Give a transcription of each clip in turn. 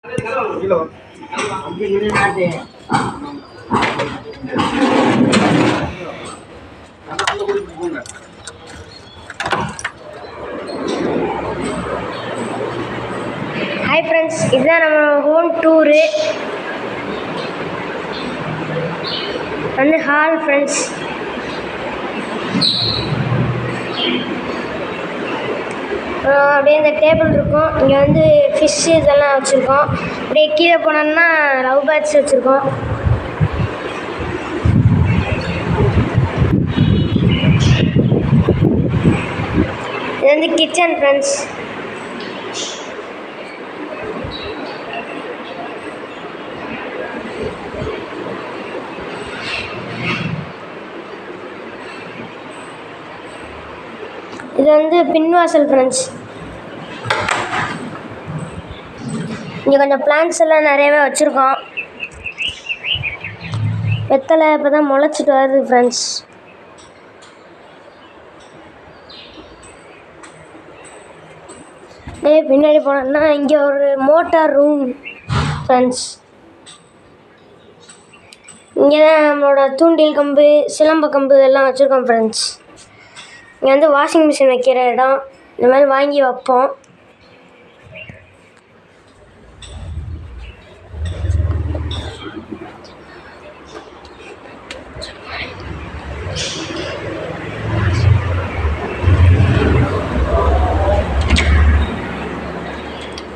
Hi friends, இதுதான் நம்ம home tour. வந்து ஹால் ஃப்ரெண்ட்ஸ். அப்படியே இந்த டேபிள் இருக்கும். இங்கே வந்து ஃபிஷ்ஷு இதெல்லாம் வச்சுருக்கோம். அப்படியே கீழே போனோம்னா லவ் பேர்ட்ஸ் வச்சுருக்கோம். இது வந்து கிச்சன் ஃப்ரெண்ட்ஸ். இது வந்து பின்வாசல் ஃப்ரெண்ட்ஸ். இங்கே கொஞ்சம் பிளான்ட்ஸ் எல்லாம் நிறையவே வச்சுருக்கோம். வெத்தலை இப்போ தான் முளைச்சிட்டு வருது ஃப்ரெண்ட்ஸ். பின்னாடி போனோம்னா இங்கே ஒரு மோட்டார் ரூம் ஃப்ரெண்ட்ஸ். இங்கே தான் நம்மளோட தூண்டில் கம்பு, சிலம்ப கம்பு எல்லாம் வச்சுருக்கோம் ஃப்ரெண்ட்ஸ். இங்கே வந்து வாஷிங் மிஷின் வைக்கிற இடம். இந்த மாதிரி வாங்கி வைப்போம்.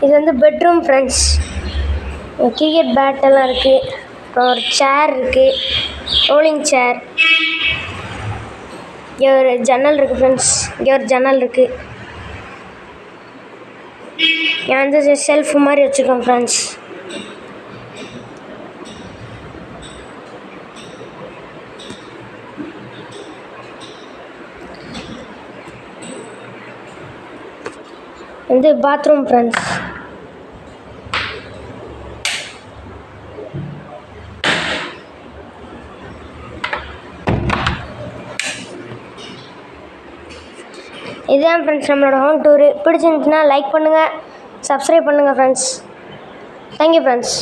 இது வந்து பெட்ரூம் ஃப்ரெண்ட்ஸ். கிரிக்கெட் பேட் எல்லாம் இருக்குது. அப்புறம் ஒரு சேர் இருக்குது, ரோலிங் சேர். இங்கே ஒரு ஜன்னல் இருக்குது ஃப்ரெண்ட்ஸ். இங்கே ஒரு ஜன்னல் இருக்குது. இங்கே வந்து செல்ஃப் மாதிரி வச்சுருக்கோம் ஃப்ரெண்ட்ஸ். வந்து பாத்ரூம் ஃப்ரெண்ட்ஸ். இதுதான் ஃப்ரெண்ட்ஸ் நம்மளோட ஹோம் டூரு. பிடிச்சிருந்துச்சுன்னா லைக் பண்ணுங்கள், சப்ஸ்கிரைப் பண்ணுங்கள் ஃப்ரெண்ட்ஸ். Thank you friends.